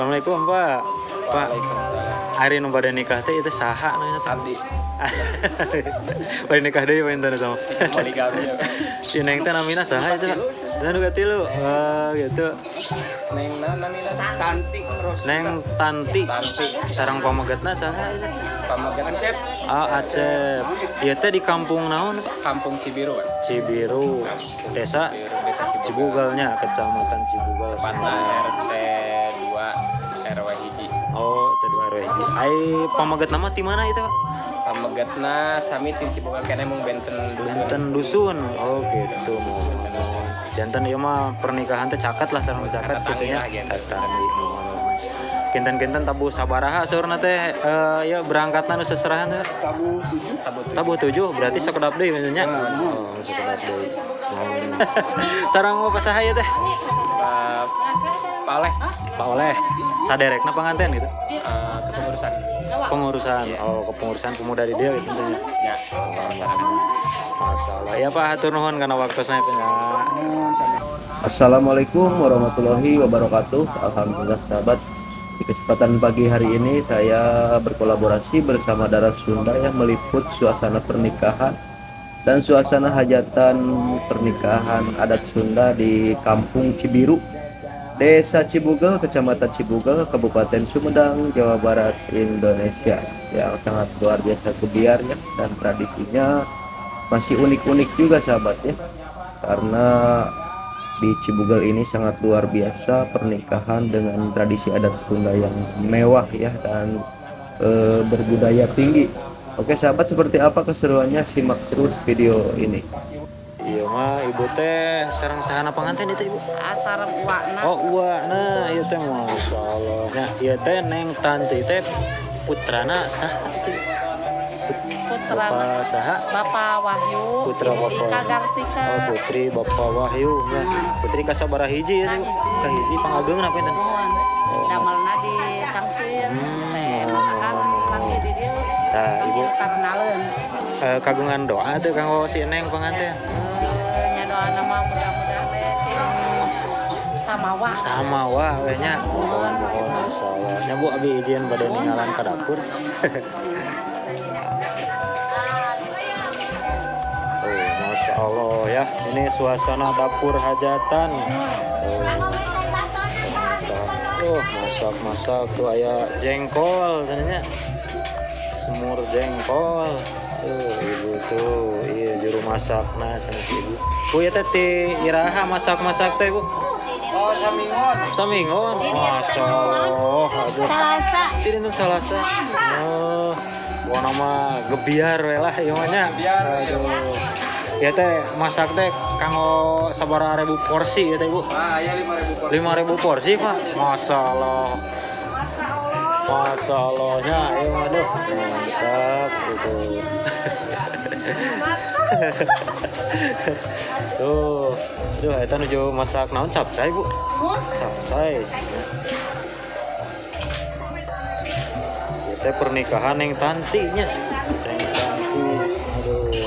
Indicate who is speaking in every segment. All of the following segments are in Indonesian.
Speaker 1: Assalamualaikum Pak. Pak, hari nu bade nikah teh itu saha namanya teh?
Speaker 2: Abdi.
Speaker 1: Bade nikah deui painten sama.
Speaker 2: Poligami.
Speaker 1: Si Neng teh namina saha itu? Dan nu katilu. Gitu.
Speaker 2: Neng namina Tanti terus.
Speaker 1: Neng Tanti. Sareng pamagetna saha itu?
Speaker 2: Pamaget Acep.
Speaker 1: Acep. Ieu teh di kampung naon, Pak?
Speaker 2: Kampung Cibiru, Pak.
Speaker 1: Cibiru. Desa Cibugalnya, Kecamatan Cibugal.
Speaker 2: Tepatna RT 2 RW 1.
Speaker 1: Oh, T2 RW 1. Ai pamaget nama ti mana itu, Pak?
Speaker 2: Pamagetna sami ti Cibugal kene mung benten dusun.
Speaker 1: Benten dusun. Oh, gitu. Jantan ieu mah pernikahan teh caket lah sareng caket kitu nya. Tadi. Kinten-kinten tabuh sabaraha saurna teh ya berangkatna nu seserahan teh. Tabuh 7 berarti sakedap deui nya. Oh, sakedap deui. Sareng apa saha ieu teh?
Speaker 2: Pak Oleh.
Speaker 1: Pak Oleh. Saderekna panganten gitu.
Speaker 2: Kepengurusan.
Speaker 1: Pengurusan. Oh, kepengurusan pemuda di dia gitu nya.
Speaker 2: Ya,
Speaker 1: Masalah. Ya Pak, hatur nuhun karena waktuna nya.
Speaker 3: Assalamualaikum warahmatullahi wabarakatuh. Alhamdulillah sahabat, di kesempatan pagi hari ini saya berkolaborasi bersama Daras Sunda yang meliput suasana pernikahan dan suasana hajatan pernikahan adat Sunda di Kampung Cibiru, Desa Cibugal, Kecamatan Cibugal, Kabupaten Sumedang, Jawa Barat, Indonesia, yang sangat luar biasa gebiarnya dan tradisinya masih unik-unik juga sahabat ya, karena di Cibugal ini sangat luar biasa pernikahan dengan tradisi adat Sunda yang mewah ya dan berbudaya tinggi. Oke sahabat, seperti apa keseruannya, simak terus video ini.
Speaker 1: Iya mah ibu teh sareng sahana panganten itu ibu?
Speaker 4: Sareng uakna.
Speaker 1: Oh uakna ieu teh masyaallah. Nah ieu teh Neng Tanti teh putrana saha teh? Bapak saha?
Speaker 4: Bapak Wahyu.
Speaker 1: Putra
Speaker 4: Ibu
Speaker 1: Bapak.
Speaker 4: Ika Gartika.
Speaker 1: Oh putri Bapak Wahyu ya. Putri kasabaraha hiji ya teh? Kahiji pangageungna pinten?
Speaker 4: Damelna di Cangsin. Teh makan lagi di dieu.
Speaker 1: Nah ibu
Speaker 4: Karnaleun.
Speaker 1: kagungan doa teh kanggo si Neng panganten.
Speaker 4: Nya doa nama mudah-mudahan we samawa.
Speaker 1: Samawa we nya. Mohon masyaallah. Nya Bu abi izin bade ninggalan ka dapur. Masya Allah ya, ini suasana dapur hajatan. Masak tuh aya jengkol sebenarnya, semur jengkol. Ibu tuh, iya juru masak nah sama ibu. Bu ya teh iraha masak teh bu.
Speaker 2: Oh,
Speaker 1: Samingon. Masya Allah. Aduh.
Speaker 4: Salasa.
Speaker 1: Tidak salasa. Oh, nama gebiar we lah ieu mah nya. Aduh. Ya teh masak teh kanggo sabaraha ribu porsi ya teh Bu?
Speaker 2: aya 5.000 porsi.
Speaker 1: 5.000 porsi Pak. Masalah. Masalahnya ayo aduh. Mantap gitu. Tuh. Aduh eta nuju masak naon capcay Bu? Capcay. Ya teh pernikahan Neng Tanti nya. Neng Tanti. Aduh.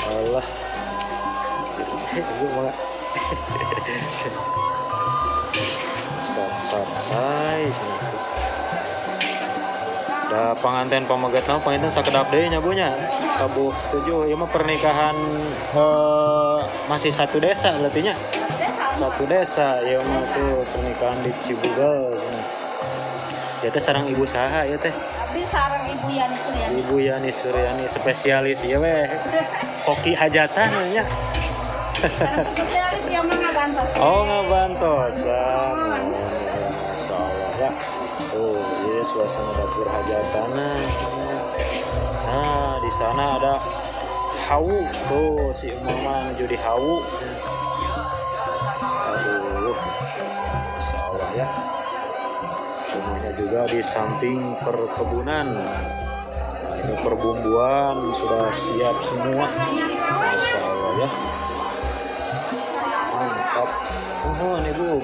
Speaker 1: Allah. Ibu malah. Capcay sini. Da panganten pamagetna panganten sakedap deui nya Bu nya. Tabuh 7 ieu mah pernikahan masih satu desa berarti nya. Satu desa ieu mah tuh pernikahan di Cibugal. Ya teh sareng ibu saha ya teh?
Speaker 4: Abdi sareng Ibu Yani Suryani.
Speaker 1: Ibu Yani Suryani spesialis ya weh. Koki hajatan nya.
Speaker 4: Spesialis yang ngabantos.
Speaker 1: Oh ngabantos. Masyaallah ya. Tuh, ini suasana dapur hajatan. Nah, di sana ada hawu. Tuh, si mama menuju di hawu. Aduh. Masyaallah ya. Rumahnya juga di samping perkebunan. Nah, ini perbumbuan sudah siap semua. Masya Allah ya. Mantap. Oh, ini Bu.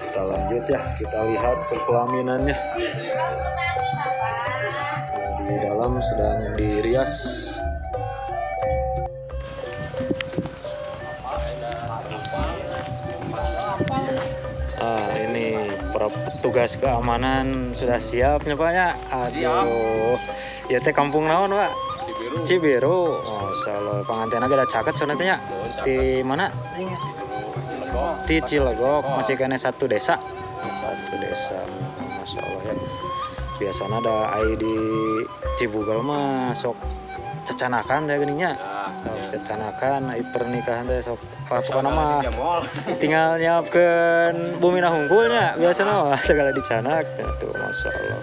Speaker 1: Kita lanjut ya. Kita lihat perkelaminannya. Nah, di dalam sedang dirias. Ini para petugas keamanan sudah siap nyepanya. Aduh. Ya teh kampung naon, Pak? Cibiru. Masya Allah. Pengantin agak ada caket sonatnya. Di mana? Di Cilegok. Masih kena satu desa. Satu desa. Masya Allah ya. Biasanya ada ai di Cibugal mah sok cecanakan teh geuninnya. Cecanakan ai pernikahan teh sok pokokna mah tinggal nyiapkeun bumina hungkulnya biasanya mah segala dicanak tuh Masya Allah.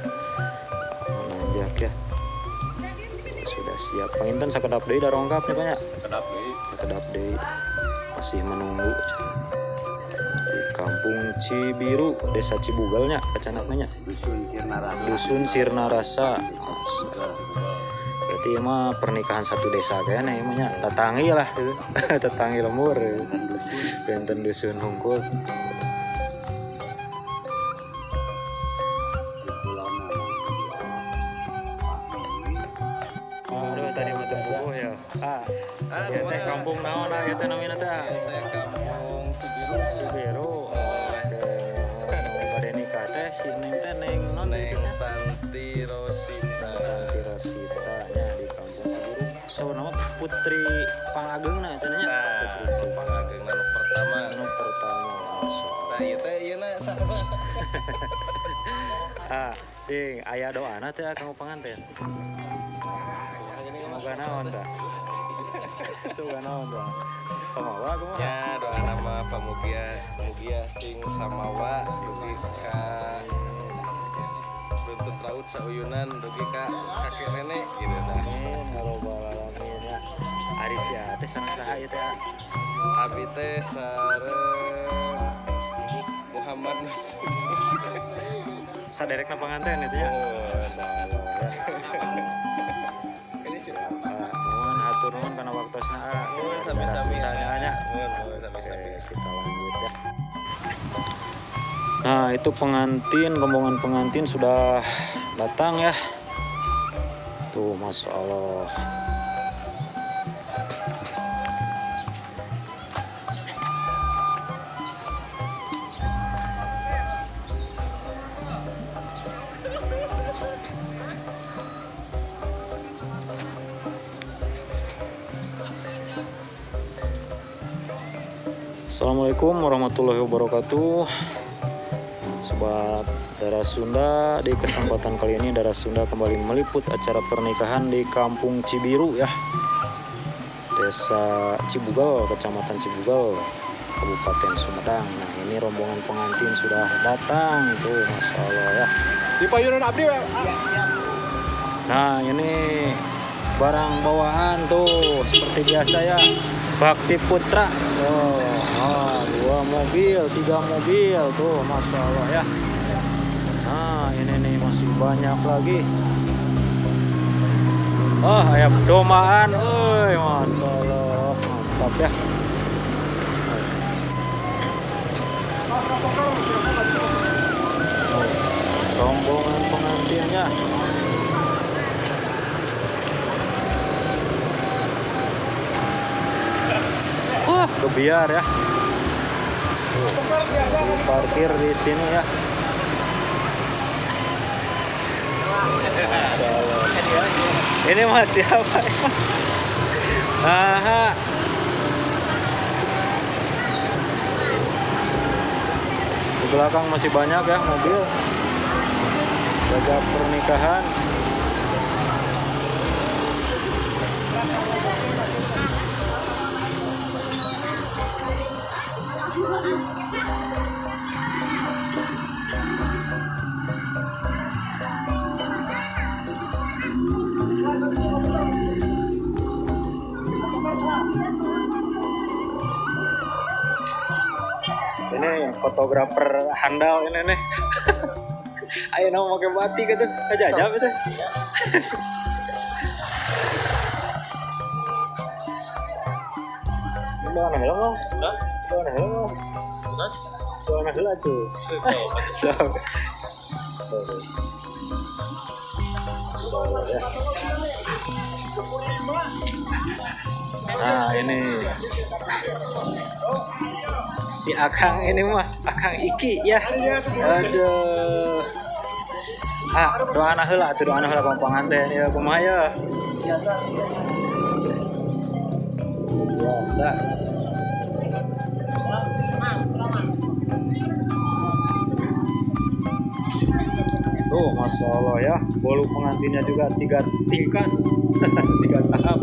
Speaker 1: Menanjak ya. Sudah siap. Panginten sakedap deui da rongkapnya banyak. Sakedap deui. Masih menunggu di Kampung Cibiru, Desa Cibugalnya, kacanaknya. Dusun Sirna Rasa. Berarti mah pernikahan satu desa kayaknya emangnya tetanggi lah, tetanggi lemur, benten dusun hungkul. Aduh tadi mah tempuh ya. Ya teh kampung naon ya teh namina teh? Kampung Cibiru. Pada nikah teh si neng teh neng non
Speaker 3: Tanti Rosita.
Speaker 1: Tanti Rosita nya di Kampung Cibiru. So nama Putri Pangageungna cenanya. Putri
Speaker 3: Pangageng anu pertama.
Speaker 1: anu pertama.
Speaker 3: Nah, ieu teh ieuna saha?
Speaker 1: Ding aya doana teh kanggo panganten. Semoga naon tah? Semoga naon tah? Samawa kumaha?
Speaker 3: Ya doa nama pamugia sing samawa dugi ka buntut raut sauyunan dugi ka kakek nenek gitu dah.
Speaker 1: Amin ya robbal alamin ya. Ari sia teh sana saha ieu teh?
Speaker 3: Abi teh sareng Muhammad
Speaker 1: Saderekna panganten itu ya. Masyaallah ya.
Speaker 3: Ini sih.
Speaker 1: Mohon hatur nuhun kana waktosna.
Speaker 3: Sami-sami
Speaker 1: nya.
Speaker 3: Sami-sami.
Speaker 1: Kita lanjut ya. Nah, itu pengantin, rombongan pengantin sudah datang ya. Tuh, Masya Allah. Assalamualaikum warahmatullahi wabarakatuh. Sobat Darah Sunda, di kesempatan kali ini Darah Sunda kembali meliput acara pernikahan di Kampung Cibiru ya, Desa Cibugal, Kecamatan Cibugal, Kabupaten Sumedang. Nah ini rombongan pengantin sudah datang tuh, Masya Allah ya.
Speaker 2: Di payunan abdi ya.
Speaker 1: Nah ini barang bawaan tuh seperti biasa ya, Bakti Putra. Oh, 2 mobil, 3 mobil tuh, Masya Allah ya. Nah ini nih masih banyak lagi. Oh ayam domaan, Masya Allah, mantap ya. Rombongan pengantinnya. Wah, kebiar ya. Parkir di sini ya. Ini masih apa ya? Aha. Di belakang masih banyak ya mobil. Jaga pernikahan. Ini fotografer handal ini nih. Ayo nama pakai batik gitu, kejajab itu. Bawa helm lo? Bawa helm lo? Bawa helm tuh. Nah ini Si Akang ini mah, Akang Iki ya. Aduh. Doana heula atuh doana heula ka pengantin ya kumaha ya. Biasa. Tuh, Masya Allah ya, bolu pengantinnya juga 3 tingkat, 3 tahap.